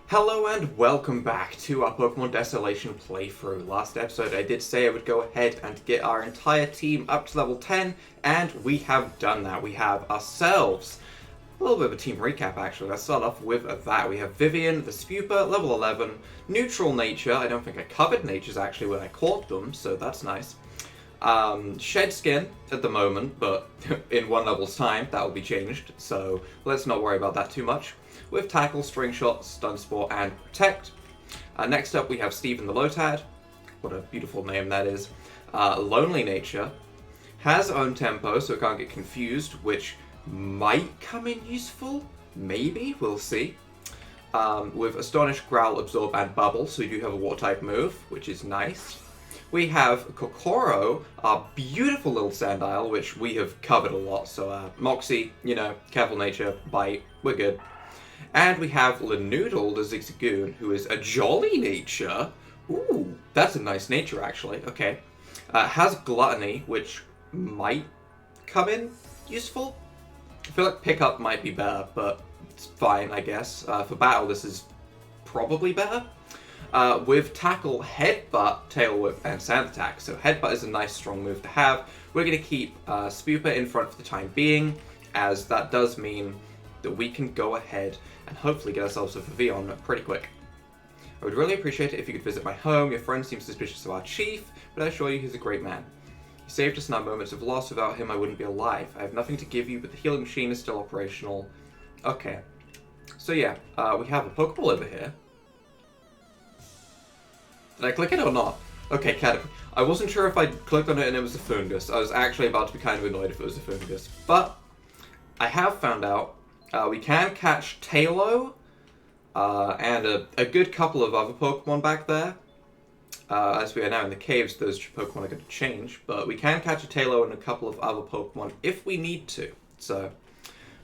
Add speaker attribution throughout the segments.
Speaker 1: Hello and welcome back to our Pokemon Desolation playthrough. Last episode I did say I would go ahead and get our entire team up to level 10, and we have done that. We have ourselves a little bit of a team recap actually. Let's start off with that. We have Vivian, the Spuper, level 11, Neutral Nature. I don't think I covered Natures actually when I caught them, so that's nice. Shed Skin at the moment, but in one level's time that will be changed, so let's not worry about that too much. With Tackle, String Shot, Stun Spore, and Protect. Next up we have Steven the Lotad. What a beautiful name that is. Lonely Nature. Has own tempo, so it can't get confused, which might come in useful. Maybe, we'll see. With Astonish, Growl, Absorb, and Bubble, so you do have a Water-type move, which is nice. We have Kokoro, our beautiful little Sandile, which we have covered a lot, so Moxie, Careful Nature, Bite, we're good. And we have Lanoodle, the Zigzagoon, who is a Jolly Nature. Ooh, that's a nice nature, actually. Okay. Has Gluttony, which might come in useful. I feel like Pickup might be better, but it's fine, I guess. For battle, this is probably better. With Tackle, Headbutt, Tail Whip, and Sand Attack. So Headbutt is a nice, strong move to have. We're going to keep Spuper in front for the time being, as that does mean that we can go ahead and hopefully get ourselves a V on pretty quick. I would really appreciate it if you could visit my home. Your friend seems suspicious of our chief, but I assure you he's a great man. He saved us in our moments of loss. Without him, I wouldn't be alive. I have nothing to give you, but the healing machine is still operational. Okay. So yeah, we have a Pokeball over here. Did I click it or not? Okay, Caterpie. I wasn't sure if I clicked on it and it was a Fungus. I was actually about to be kind of annoyed if it was a Fungus. But I have found out we can catch Tailo and a good couple of other Pokemon back there. As we are now in the caves, those Pokemon are going to change. But we can catch a Tailo and a couple of other Pokemon if we need to. So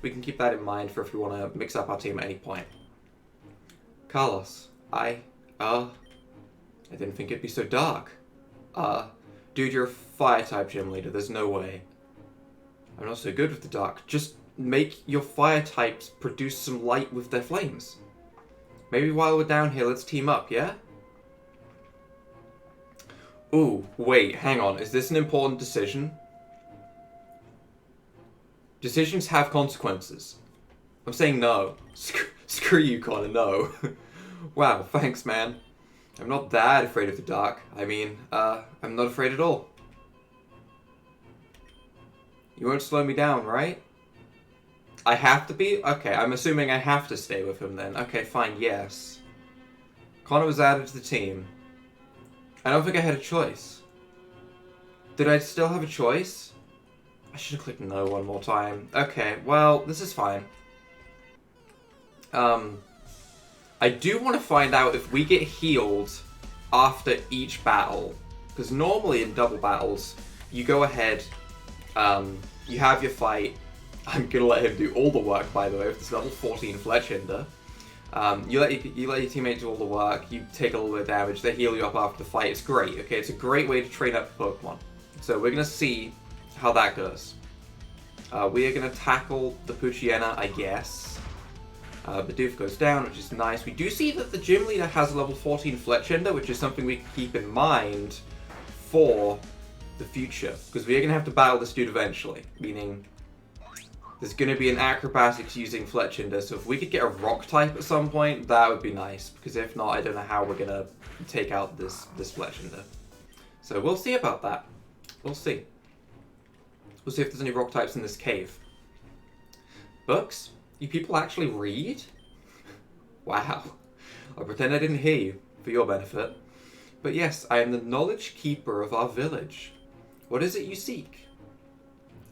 Speaker 1: we can keep that in mind for if we want to mix up our team at any point. Carlos, I didn't think it'd be so dark. Dude, you're a Fire-type gym leader. There's no way. I'm not so good with the dark. Just make your fire types produce some light with their flames. Maybe while we're down here, let's team up, yeah? Ooh, wait, hang on. Is this an important decision? Decisions have consequences. I'm saying no. Screw you, Connor, no. Wow, thanks, man. I'm not that afraid of the dark. I mean, I'm not afraid at all. You won't slow me down, right? I have to be? Okay, I'm assuming I have to stay with him then. Okay, fine, yes. Connor was added to the team. I don't think I had a choice. Did I still have a choice? I should have clicked no one more time. Okay, well, this is fine. I do want to find out if we get healed after each battle. Because normally in double battles, you go ahead, you have your fight. I'm going to let him do all the work, by the way, with this level 14 Fletchinder. You let your teammate do all the work, you take a little bit of damage, they heal you up after the fight. It's great, okay? It's a great way to train up Pokemon. So we're going to see how that goes. We are going to tackle the Poochyena, I guess. Bidoof goes down, which is nice. We do see that the gym leader has a level 14 Fletchinder, which is something we can keep in mind for the future. Because we are going to have to battle this dude eventually, meaning there's going to be an acrobatics using Fletchinder, so if we could get a rock type at some point, that would be nice, because if not, I don't know how we're going to take out this Fletchinder. So we'll see about that. We'll see. We'll see if there's any rock types in this cave. Books? You people actually read? Wow. I'll pretend I didn't hear you, for your benefit. But yes, I am the knowledge keeper of our village. What is it you seek?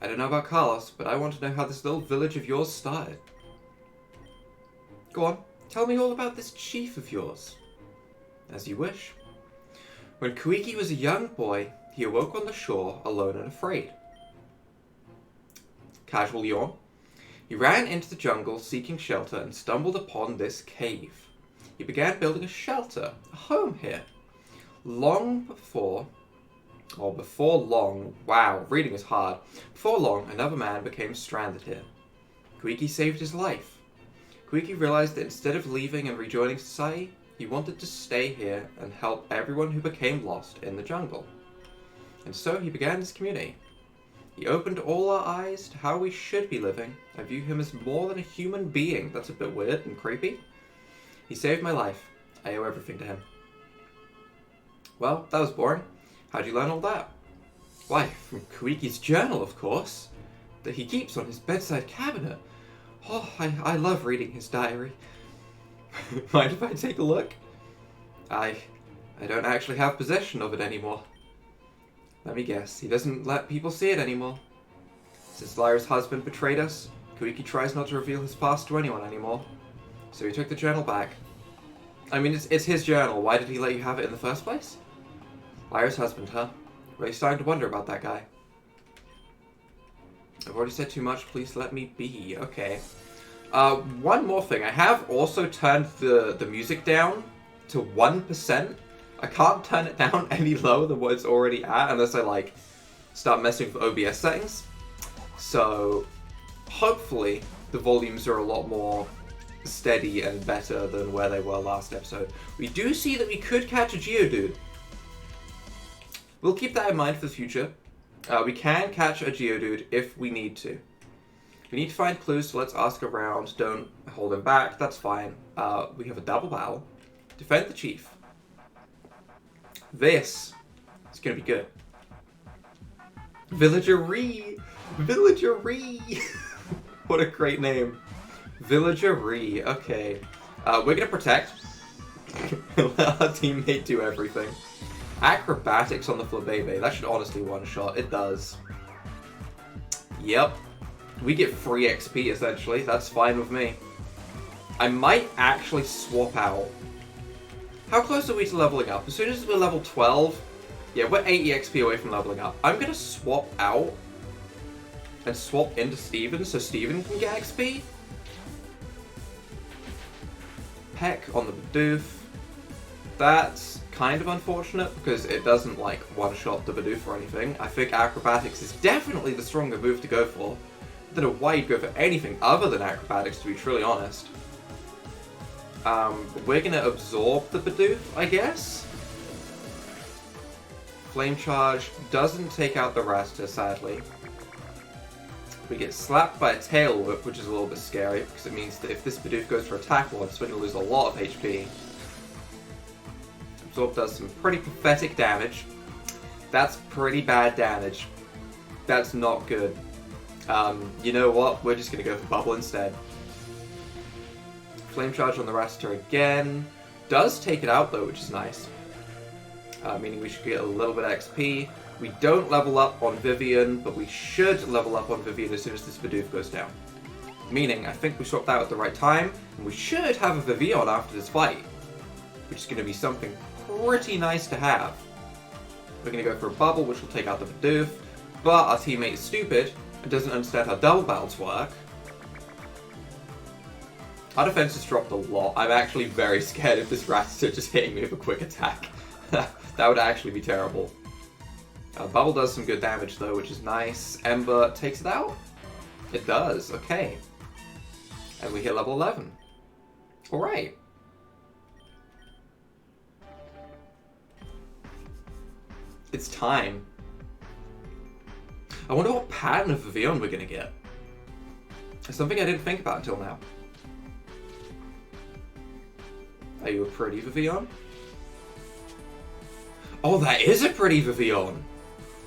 Speaker 1: I don't know about Carlos, but I want to know how this little village of yours started. Go on, tell me all about this chief of yours. As you wish. When Kuiki was a young boy, he awoke on the shore, alone and afraid. Casual yawn. He ran into the jungle seeking shelter and stumbled upon this cave. He began building a shelter, a home here. Before long, wow, reading is hard. Before long, another man became stranded here. Kuiki saved his life. Koiki realized that instead of leaving and rejoining society, he wanted to stay here and help everyone who became lost in the jungle. And so he began his community. He opened all our eyes to how we should be living. I view him as more than a human being. That's a bit weird and creepy. He saved my life. I owe everything to him. Well, that was boring. How'd you learn all that? Why, from Koiki's journal, of course, that he keeps on his bedside cabinet. Oh, I love reading his diary. Mind if I take a look? I don't actually have possession of it anymore. Let me guess, he doesn't let people see it anymore. Since Lyra's husband betrayed us, Koiki tries not to reveal his past to anyone anymore. So he took the journal back. I mean, it's his journal. Why did he let you have it in the first place? Lyra's husband, huh? Really starting to wonder about that guy. I've already said too much. Please let me be. Okay. One more thing. I have also turned the music down to 1%. I can't turn it down any lower than what it's already at unless I, like, start messing with OBS settings. So, hopefully, the volumes are a lot more steady and better than where they were last episode. We do see that we could catch a Geodude. We'll keep that in mind for the future. We can catch a Geodude if we need to. We need to find clues, so let's ask around. Don't hold him back, that's fine. We have a double battle. Defend the chief. This is going to be good. Villageree! Villageree! What a great name. Villageree, okay. We're going to protect. Let our teammate do everything. Acrobatics on the Flabebe. That should honestly one-shot. It does. Yep. We get free XP, essentially. That's fine with me. I might actually swap out. How close are we to leveling up? As soon as we're level 12, yeah, we're 80 XP away from leveling up. I'm going to swap out and swap into Steven so Steven can get XP. Peck on the Bidoof. That's kind of unfortunate because it doesn't, like, one-shot the Bidoof or anything. I think Acrobatics is definitely the stronger move to go for. I don't know why you'd go for anything other than Acrobatics, to be truly honest. We're gonna absorb the Bidoof, I guess? Flame Charge doesn't take out the Raster, sadly. We get slapped by a Tail Whip, which is a little bit scary, because it means that if this Bidoof goes for attack once, we're gonna lose a lot of HP. Absorb does some pretty pathetic damage. That's pretty bad damage. That's not good. You know what? We're just gonna go for Bubble instead. Flame Charge on the Raster again. Does take it out though, which is nice. Meaning we should get a little bit of XP. We don't level up on Vivian, but we should level up on Vivian as soon as this Bidoof goes down. Meaning, I think we swapped out at the right time, and we should have a Vivian after this fight. Which is going to be something pretty nice to have. We're going to go for a Bubble, which will take out the Bidoof, but our teammate is stupid and doesn't understand how double battles work. Our defense has dropped a lot. I'm actually very scared of this Rattata just hitting me with a quick attack. That would actually be terrible. Bubble does some good damage though, which is nice. Ember takes it out? It does, okay. And we hit level 11. Alright. It's time. I wonder what pattern of Vivian we're gonna get. It's something I didn't think about until now. Are you a pretty Vivian? Oh, that is a pretty Vivian!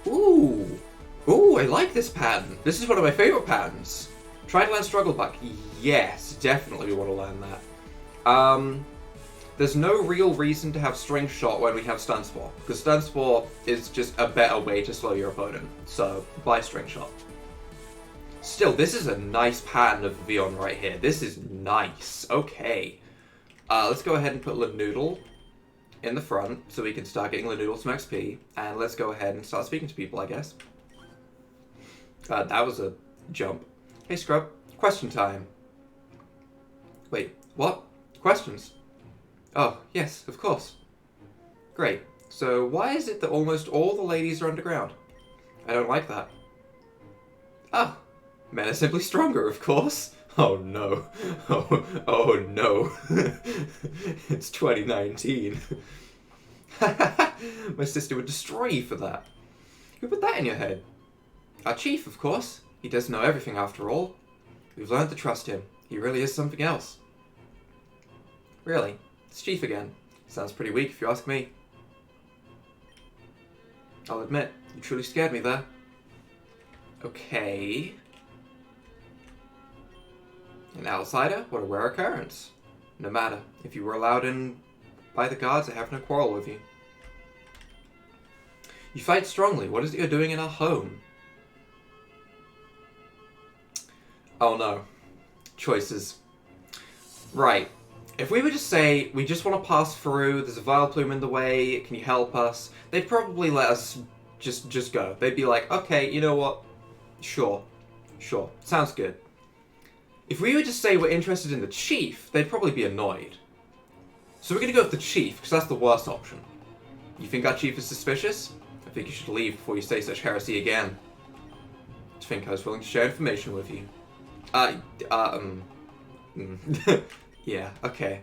Speaker 1: Ooh! Ooh, I like this pattern. This is one of my favorite patterns. Try to land Struggle Buck. Yes, definitely we want to learn that. There's no real reason to have String Shot when we have Stun Spore, because Stun Spore is just a better way to slow your opponent. So, buy String Shot. Still, this is a nice pattern of Vivian right here. This is nice. Okay. Let's go ahead and put Lanoodle in the front so we can start getting Lanoodle some XP. And let's go ahead and start speaking to people, I guess. That was a jump. Hey, Scrub. Question time. Wait, what? Questions? Oh, yes, of course. Great. So why is it that almost all the ladies are underground? I don't like that. Oh, men are simply stronger, of course. Oh no. Oh no. It's 2019. My sister would destroy you for that. Who put that in your head? Our chief, of course. He does know everything after all. We've learned to trust him. He really is something else. Really? It's chief again. Sounds pretty weak if you ask me. I'll admit, you truly scared me there. Okay. An outsider? What a rare occurrence. No matter. If you were allowed in by the guards, I have no quarrel with you. You fight strongly. What is it you're doing in our home? Oh no. Choices. Right. If we were to say, we just want to pass through, there's a vile plume in the way, can you help us? They'd probably let us just go. They'd be like, okay, you know what? Sure. Sounds good. If we were to say we're interested in the chief, they'd probably be annoyed. So we're going to go with the chief, because that's the worst option. You think our chief is suspicious? I think you should leave before you say such heresy again. I think I was willing to share information with you. Yeah, okay.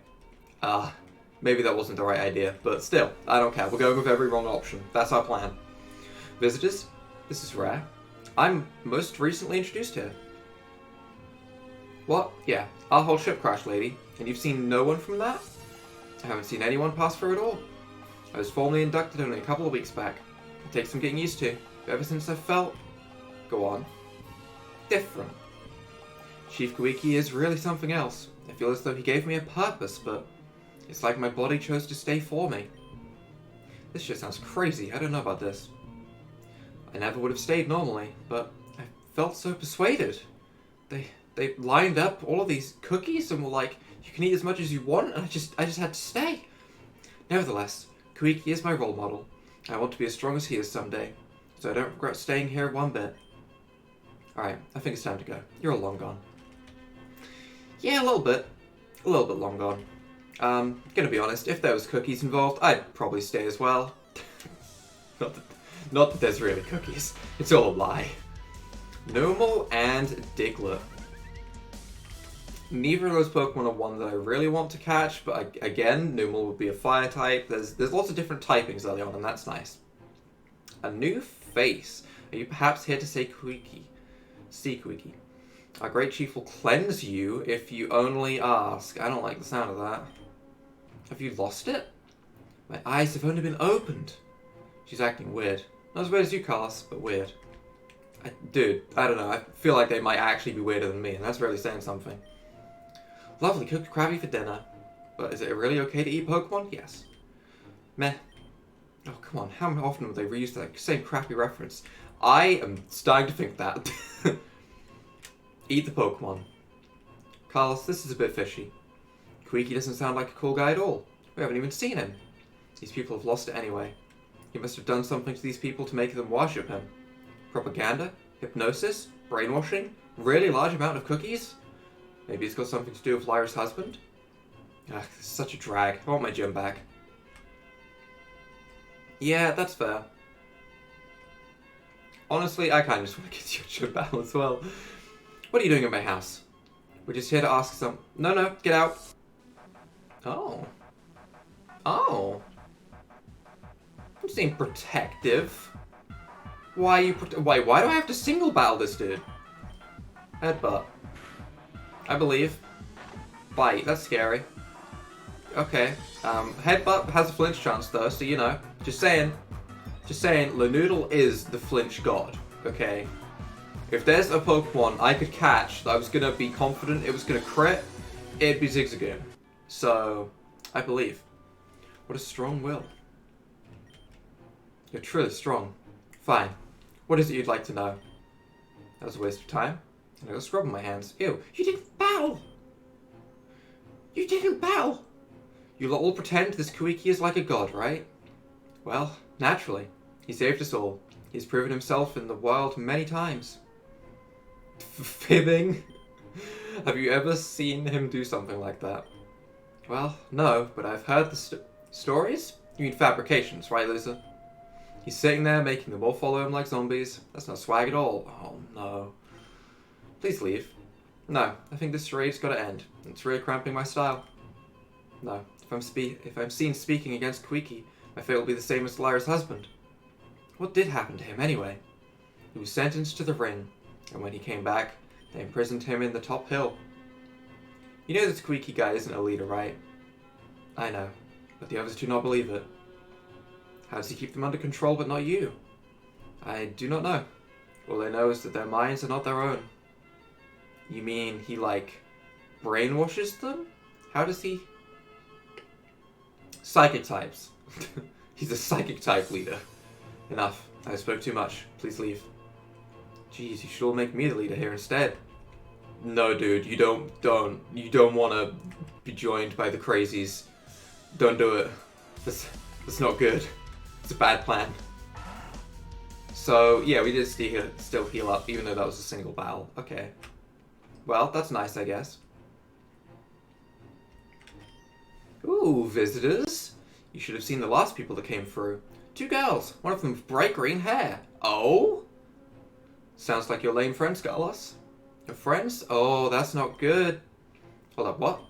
Speaker 1: Maybe that wasn't the right idea, but still, I don't care. We're going with every wrong option. That's our plan. Visitors? This is rare. I'm most recently introduced here. What? Yeah, our whole ship crashed, lady. And you've seen no one from that? I haven't seen anyone pass through at all. I was formally inducted only a couple of weeks back. It takes some getting used to, but ever since I felt... Go on. Different. Chief Koiki is really something else. I feel as though he gave me a purpose, but it's like my body chose to stay for me. This shit sounds crazy. I don't know about this. I never would have stayed normally, but I felt so persuaded. They lined up all of these cookies and were like, you can eat as much as you want, and I just had to stay. Nevertheless, Koiki is my role model. I want to be as strong as he is someday, so I don't regret staying here one bit. Alright, I think it's time to go. You're all long gone. Yeah, a little bit long gone. Gonna be honest, if there was cookies involved, I'd probably stay as well. Not that there's really cookies. It's all a lie. Numel and Diglett. Neither of those Pokemon are one that I really want to catch, but again, Numel would be a fire type. There's lots of different typings early on, and that's nice. A new face. Are you perhaps here to say Koiki? See Koiki. Our great chief will cleanse you if you only ask. I don't like the sound of that. Have you lost it? My eyes have only been opened. She's acting weird. Not as weird as you, Carlos, but weird. Dude, I don't know. I feel like they might actually be weirder than me, and that's really saying something. Lovely cooked Krabby for dinner. But is it really okay to eat Pokemon? Yes. Meh. Oh, come on. How often would they reuse that same crappy reference? I am starting to think that. Eat the Pokemon. Carlos, this is a bit fishy. Koiki doesn't sound like a cool guy at all. We haven't even seen him. These people have lost it anyway. He must have done something to these people to make them worship him. Propaganda? Hypnosis? Brainwashing? Really large amount of cookies? Maybe it's got something to do with Lyra's husband? Ugh, this is such a drag. I want my gym back. Yeah, that's fair. Honestly, I kind of just want to get you a gym battle as well. What are you doing at my house? We're just here to ask some... No, get out. Oh. I'm seem protective. Why are you why do I have to single battle this dude? Headbutt. I believe. Bite, that's scary. Okay. Headbutt has a flinch chance though, so you know. Just saying, Lanoodle is the flinch god, okay? If there's a Pokemon I could catch that I was gonna be confident it was gonna crit, it'd be Zigzagoon. So, I believe. What a strong will. You're truly strong. Fine. What is it you'd like to know? That was a waste of time. And I got scrub on my hands. Ew. You didn't battle! You all pretend this Koiki is like a god, right? Well, naturally. He saved us all. He's proven himself in the world many times. Fibbing? Have you ever seen him do something like that? Well, no, but I've heard the stories? You mean fabrications, right, loser? He's sitting there making them all follow him like zombies. That's not swag at all. Oh, no. Please leave. No, I think this charade's gotta end. It's really cramping my style. No, if I'm seen speaking against Queeky, my fate will be the same as Lyra's husband. What did happen to him, anyway? He was sentenced to the ring, and when he came back, they imprisoned him in the top hill. You know this Queeky guy isn't a leader, right? I know, but the others do not believe it. How does he keep them under control but not you? I do not know. All I know is that their minds are not their own. You mean he, like, brainwashes them? How does he... Psychic types. He's a psychic type leader. Enough. I spoke too much. Please leave. Jeez, you should all make me the leader here instead. No, dude, you don't want to be joined by the crazies. Don't do it. That's not good. It's a bad plan. So, yeah, we did still heal up, even though that was a single battle. Okay. Well, that's nice, I guess. Ooh, visitors. You should have seen the last people that came through. 2 girls, one of them with bright green hair. Oh? Sounds like your lame friends, Carlos. Your friends? Oh, that's not good. Hold up, what?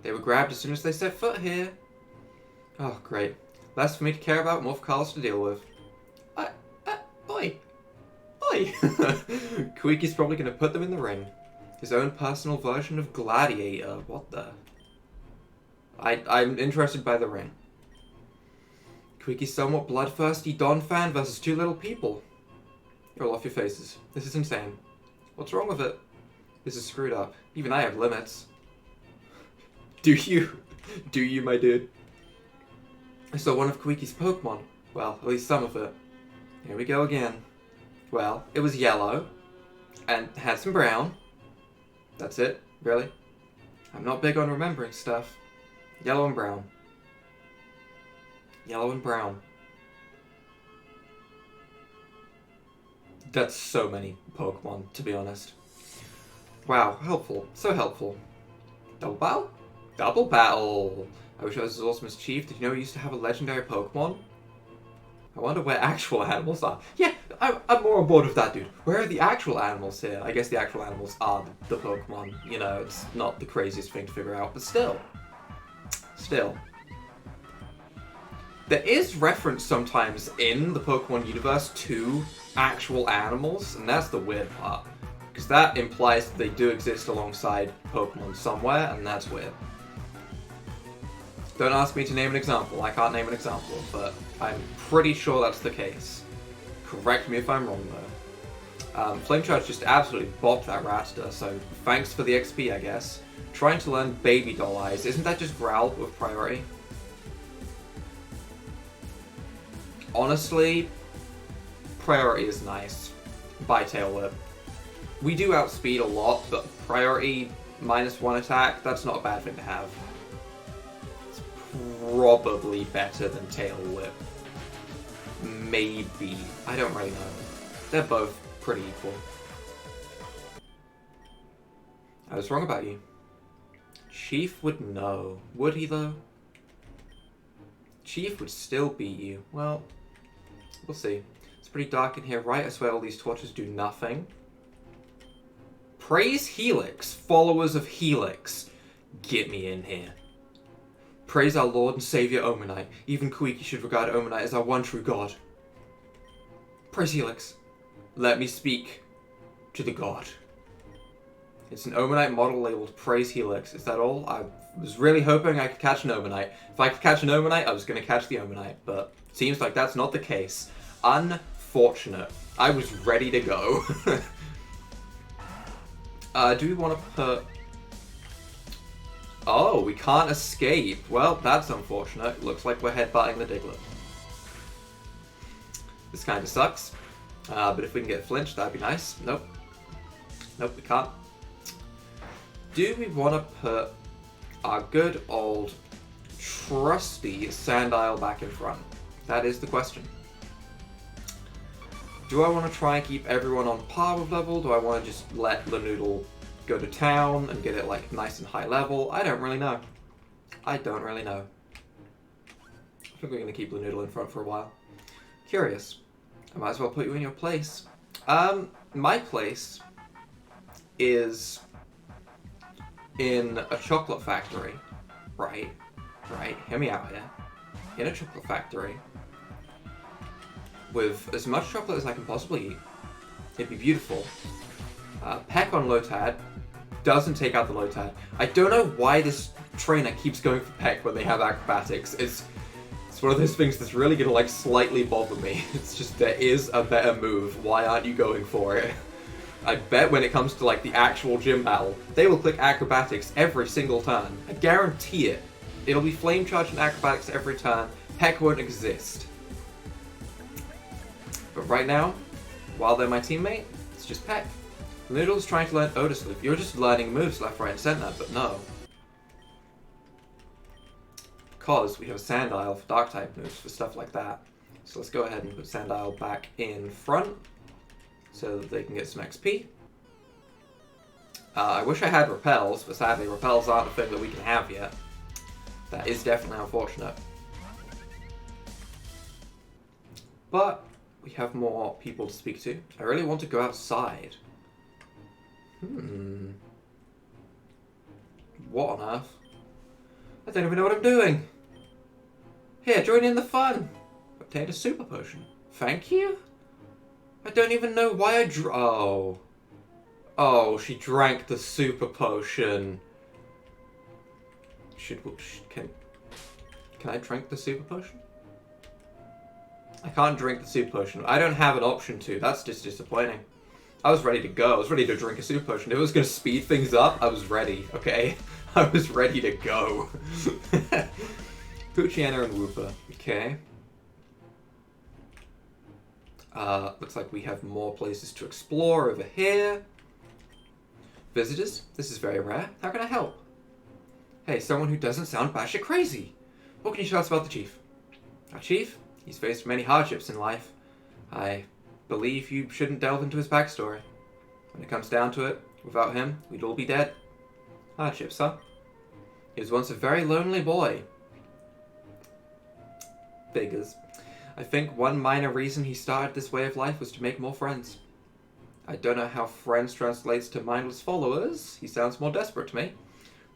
Speaker 1: They were grabbed as soon as they set foot here. Oh, great. Less for me to care about, more for Carlos to deal with. Oi. Oi. Queeky's probably going to put them in the ring. His own personal version of Gladiator. What the? I'm interested by the ring. Queeky's somewhat bloodthirsty Don fan versus 2 little people. Roll off your faces. This is insane. What's wrong with it? This is screwed up. Even I have limits. Do you? Do you, my dude? I saw one of Queeky's Pokemon. Well, at least some of it. Here we go again. Well, it was yellow. And had some brown. That's it? Really? I'm not big on remembering stuff. Yellow and brown. Yellow and brown. That's so many Pokemon, to be honest. Wow, helpful. So helpful. Double battle? Double battle! I wish I was as awesome as Chief. Did you know we used to have a legendary Pokemon? I wonder where actual animals are. Yeah, I'm more on board with that, dude. Where are the actual animals here? I guess the actual animals are the Pokemon. You know, it's not the craziest thing to figure out, but still. Still. There is reference sometimes in the Pokemon universe to actual animals, and that's the weird part. Because that implies that they do exist alongside Pokemon somewhere, and that's weird. Don't ask me to name an example. I can't name an example, but I'm pretty sure that's the case. Correct me if I'm wrong, though. Flame Charge just absolutely bopped that Rattata, so thanks for the XP, I guess. Trying to learn Baby Doll Eyes. Isn't that just Growl with priority? Honestly, priority is nice. By Tail Whip. We do outspeed a lot, but priority -1 attack, that's not a bad thing to have. It's probably better than Tail Whip. Maybe. I don't really know. They're both pretty equal. I was wrong about you. Chief would know. Would he, though? Chief would still beat you. Well, we'll see. It's pretty dark in here, right? I swear all these torches do nothing. Praise Helix, followers of Helix. Get me in here. Praise our Lord and Savior Omanite. Even Queeky should regard Omanite as our one true God. Praise Helix. Let me speak to the God. It's an Omanite model labeled Praise Helix. Is that all? I was really hoping I could catch an Omanite. If I could catch an Omanite, I was going to catch the Omanite, but it seems like that's not the case. Unfortunate. I was ready to go. Do we want to put... Oh, we can't escape. Well, that's unfortunate. Looks like we're headbutting the Diglett. This kind of sucks. But if we can get flinched, that'd be nice. Nope. Nope, we can't. Do we want to put our good old trusty Sandile back in front? That is the question. Do I want to try and keep everyone on par with level? Do I want to just let Lanoodle go to town and get it like nice and high level? I don't really know. I don't really know. I think we're going to keep Lanoodle in front for a while. Curious. I might as well put you in your place. My place is in a chocolate factory, right, hear me out here, in a chocolate factory, with as much chocolate as I can possibly eat, it'd be beautiful. Peck on Lotad doesn't take out the Lotad. I don't know why this trainer keeps going for Peck when they have acrobatics. It's one of those things that's really gonna like slightly bother me. It's just, there is a better move. Why aren't you going for it? I bet when it comes to like the actual gym battle, they will click acrobatics every single turn. I guarantee it. It'll be flame charge and acrobatics every turn. Peck won't exist. But right now, while they're my teammate, it's just Peck. Noodle's trying to learn Otis Loop. You're just learning moves left, right, and center, but no. Because we have a Sandile for dark type moves, for stuff like that. So let's go ahead and put Sandile back in front so that they can get some XP. I wish I had repels, but sadly repels aren't a thing that we can have yet. That is definitely unfortunate. But we have more people to speak to. I really want to go outside. What on earth? I don't even know what I'm doing. Here, join in the fun. Obtained a super potion. Thank you? I don't even know why I Oh. Oh, she drank the super potion. Can I drink the super potion? I can't drink the super potion. I don't have an option to. That's just disappointing. I was ready to go. I was ready to drink a super potion. If it was going to speed things up, I was ready, okay? I was ready to go. Poochiana and Wooper. Okay. Looks like we have more places to explore over here. Visitors? This is very rare. How can I help? Hey, someone who doesn't sound batshit crazy. What can you tell us about the Chief? Our Chief? He's faced many hardships in life. I believe you shouldn't delve into his backstory. When it comes down to it, without him, we'd all be dead. Hardships, huh? He was once a very lonely boy. Figures. I think one minor reason he started this way of life was to make more friends. I don't know how friends translates to mindless followers. He sounds more desperate to me.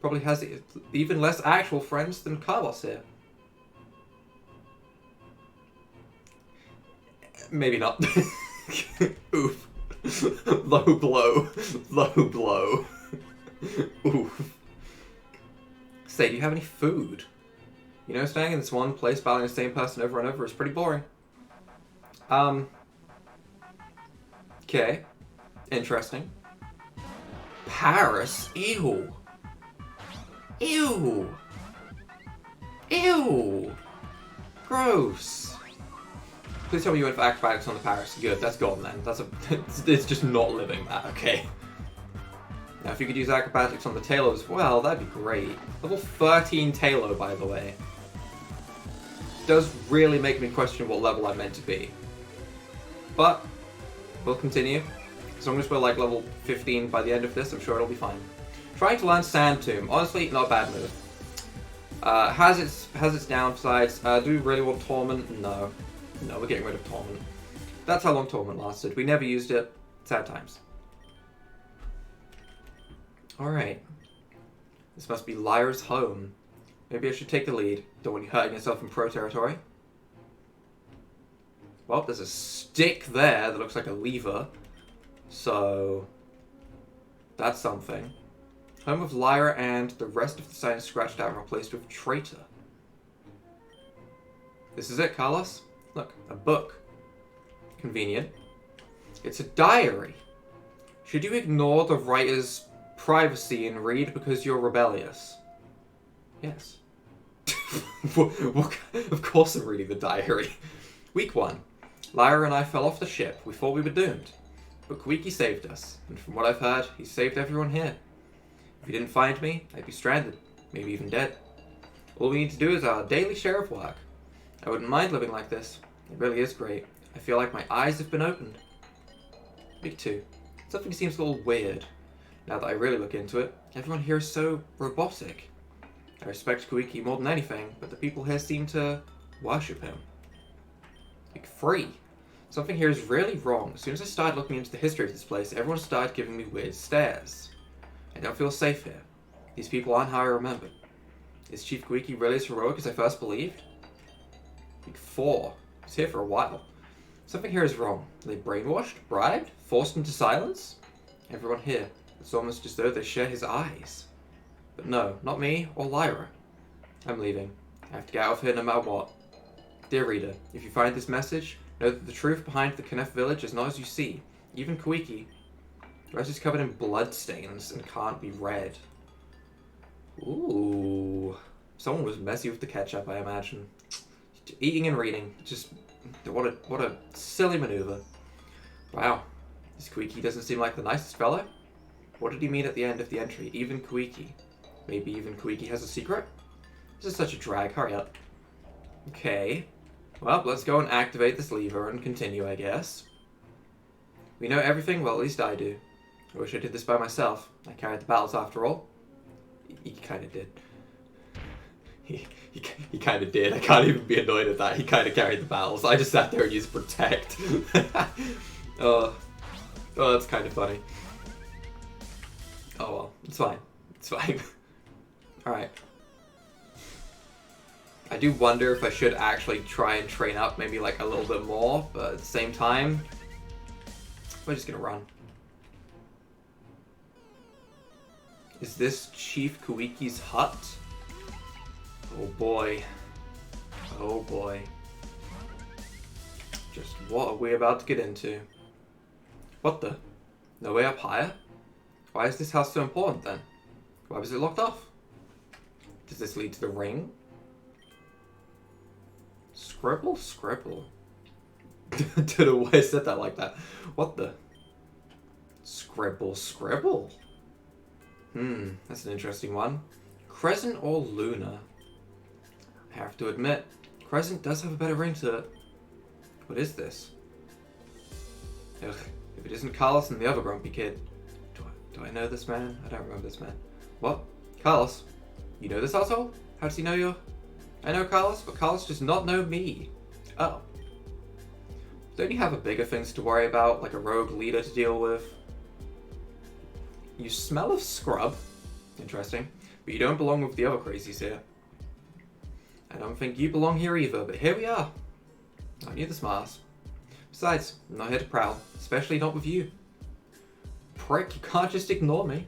Speaker 1: Probably has even less actual friends than Carlos here. Maybe not. Oof. Low blow. Low blow. Oof. Say, do you have any food? You know, staying in this one place battling the same person over and over is pretty boring. Okay. Interesting. Paris? Ew. Ew. Ew. Gross. Please tell me you went for acrobatics on the Paris. Good, that's gone then. It's just not living that, okay. Now if you could use acrobatics on the Tailo as well, that'd be great. Level 13 Tailo, by the way. Does really make me question what level I'm meant to be. But, we'll continue. As long as we're like level 15 by the end of this, I'm sure it'll be fine. Trying to learn Sand Tomb. Honestly, not a bad move. Has its downsides. Do we really want Torment? No. No, we're getting rid of Torment. That's how long Torment lasted. We never used it. Sad times. Alright. This must be Lyra's home. Maybe I should take the lead. Don't want you hurting yourself in pro territory. Well, there's a stick there that looks like a lever. So, that's something. Home of Lyra, and the rest of the sign is scratched out and replaced with traitor. This is it, Carlos. Look, a book. Convenient. It's a diary. Should you ignore the writer's privacy and read because you're rebellious? Yes. Of course I'm reading the diary. Week 1. Lyra and I fell off the ship. We thought we were doomed. But Kwiki saved us, and from what I've heard, he saved everyone here. If he didn't find me, I'd be stranded, maybe even dead. All we need to do is our daily share of work. I wouldn't mind living like this. It really is great. I feel like my eyes have been opened. Week 2. Something seems a little weird. Now that I really look into it, everyone here is so robotic. I respect Kwiki more than anything, but the people here seem to worship him. Week 3. Something here is really wrong. As soon as I started looking into the history of this place, everyone started giving me weird stares. I don't feel safe here. These people aren't how I remembered. Is Chief Kuiki really as heroic as I first believed? Week 4. He's here for a while. Something here is wrong. Are they brainwashed? Bribed? Forced into silence? Everyone here. It's almost as though they share his eyes. But no, not me or Lyra. I'm leaving. I have to get out of here no matter what. Dear reader, if you find this message, know that the truth behind the Kenneth village is not as you see. Even Kuiki. The rest is covered in blood stains and can't be read. Ooh. Someone was messy with the ketchup, I imagine. Eating and reading. Just what a silly maneuver. Wow. This Kuiki doesn't seem like the nicest fellow. What did he mean at the end of the entry? Even Kuiki. Maybe even Kuiki has a secret? This is such a drag. Hurry up. Okay. Well, let's go and activate this lever and continue, I guess. We know everything, well, at least I do. I wish I did this by myself. I carried the battles after all. He kind of did. He kind of did. I can't even be annoyed at that. He kind of carried the battles. I just sat there and used protect. Oh, that's kind of funny. Oh well, it's fine. It's fine. Alright. I do wonder if I should actually try and train up maybe like a little bit more, but at the same time, we're just gonna run. Is this Chief Kuiki's hut? Oh boy. Oh boy. Just what are we about to get into? What the? No way up higher? Why is this house so important then? Why was it locked off? Does this lead to the ring? Scribble? Scribble. Don't know why I said that like that. What the? Scribble? Scribble? That's an interesting one. Crescent or Luna? I have to admit, Crescent does have a better ring to it. What is this? Ugh, if it isn't Carlos and the other grumpy kid. Do I know this man? I don't remember this man. What? Carlos? You know this asshole? How does he know you? I know Carlos, but Carlos does not know me. Oh. Don't you have a bigger things to worry about, like a rogue leader to deal with? You smell of scrub. Interesting. But you don't belong with the other crazies here. I don't think you belong here either, but here we are. Aren't you the smartest? Besides, I'm not here to prowl, especially not with you. Prick, you can't just ignore me.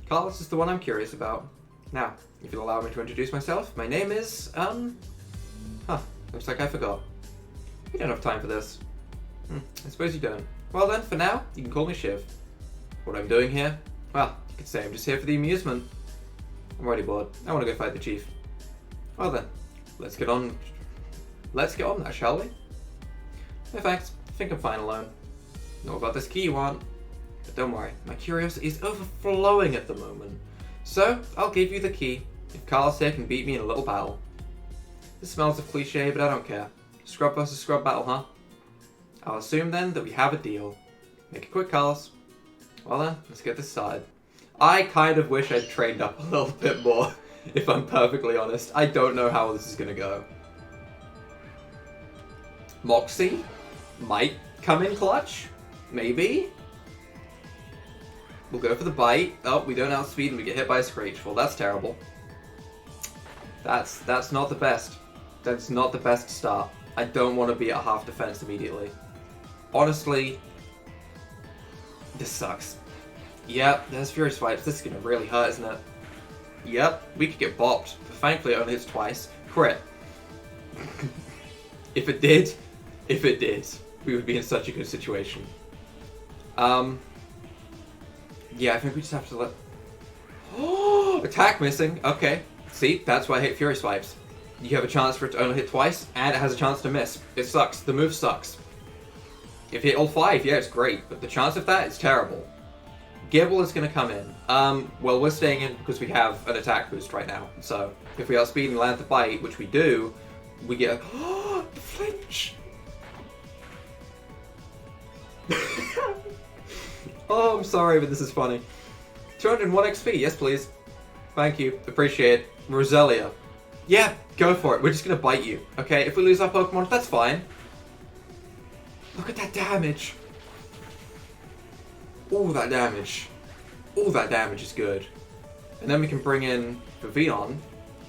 Speaker 1: Carlos is the one I'm curious about. Now, if you'll allow me to introduce myself, my name is, looks like I forgot. We don't have time for this. I suppose you don't. Well then, for now, you can call me Shiv. What I'm doing here? Well, you could say I'm just here for the amusement. I'm already bored. I want to go fight the chief. Well then, let's get on that, shall we? No thanks, I think I'm fine alone. Know about this key you want? But don't worry, my curiosity is overflowing at the moment. So, I'll give you the key, if Carlos here can beat me in a little battle. This smells of cliche, but I don't care. Scrub versus scrub battle, huh? I'll assume then that we have a deal. Make it quick, Carlos. Well then, let's get this started. I kind of wish I'd trained up a little bit more, if I'm perfectly honest. I don't know how this is gonna go. Moxie might come in clutch. Maybe. We'll go for the bite. Oh, we don't outspeed and we get hit by a Screech. Well, that's terrible. That's not the best. That's not the best start. I don't want to be at half defense immediately. Honestly, this sucks. Yep, there's Fury Swipes. This is going to really hurt, isn't it? Yep, we could get bopped. But thankfully it only hits twice. Crit. If it did, we would be in such a good situation. Yeah, I think we just have to let... Oh, attack missing. Okay. See, that's why I hate Fury Swipes. You have a chance for it to only hit twice, and it has a chance to miss. It sucks. The move sucks. If you hit all 5, yeah, it's great, but the chance of that is terrible. Gibble is going to come in. Well, we're staying in because we have an attack boost right now. So, if we outspeed and land the bite, which we do, we get a... Oh, the flinch! Oh, I'm sorry, but this is funny. 201 XP, yes please. Thank you, appreciate it. Roselia. Yeah, go for it, we're just gonna bite you, okay? If we lose our Pokemon, that's fine. Look at that damage. All that damage. All that damage is good. And then we can bring in Vivian,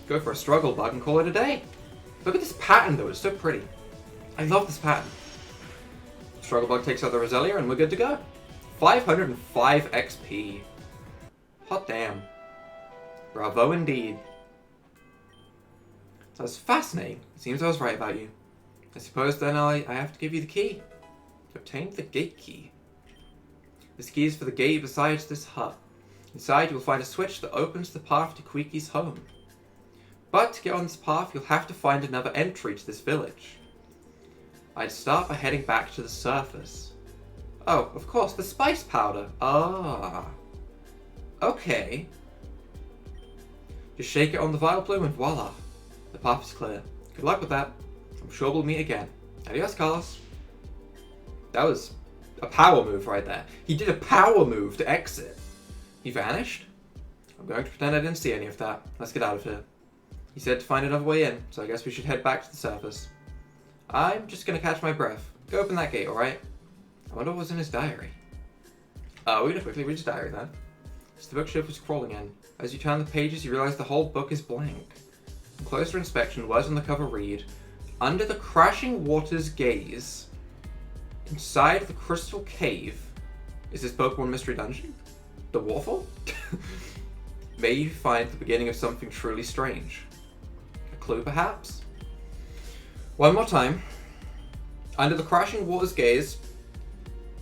Speaker 1: go for a struggle bug, and call it a day. Look at this pattern, though. It's so pretty. I love this pattern. Struggle bug takes out the Roselia, and we're good to go. 505 XP. Hot damn. Bravo indeed. That's fascinating. It seems I was right about you. I suppose then I have to give you the key. Obtain the gate key. This key is for the gate beside this hut. Inside you'll find a switch that opens the path to Quiki's home. But to get on this path, you'll have to find another entry to this village. I'd start by heading back to the surface. Oh, of course, the spice powder. Ah. Okay. Just shake it on the vial plume and voila. The path is clear. Good luck with that. I'm sure we'll meet again. Adios, Carlos. That was a power move right there. He did a power move to exit. He vanished? I'm going to pretend I didn't see any of that. Let's get out of here. He said to find another way in, so I guess we should head back to the surface. I'm just going to catch my breath. Go open that gate, alright? I wonder what was in his diary. We're going to quickly read his diary then. It's the book Shiv was crawling in. As you turn the pages, you realize the whole book is blank. On closer inspection, words on the cover read, under the crashing water's gaze, inside the crystal cave, is this Pokemon mystery dungeon? The waterfall? May you find the beginning of something truly strange. A clue, perhaps? One more time. Under the crashing water's gaze.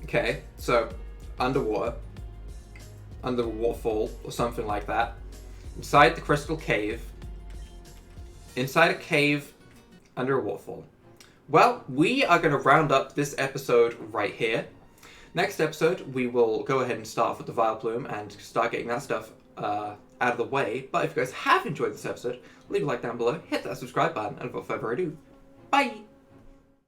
Speaker 1: Okay, so underwater. Under a waterfall, or something like that. Inside the crystal cave. Inside a cave, under a waterfall. Well, we are going to round up this episode right here. Next episode, we will go ahead and start off with the Vileplume and start getting that stuff out of the way. But if you guys have enjoyed this episode, leave a like down below, hit that subscribe button, and without further ado, bye!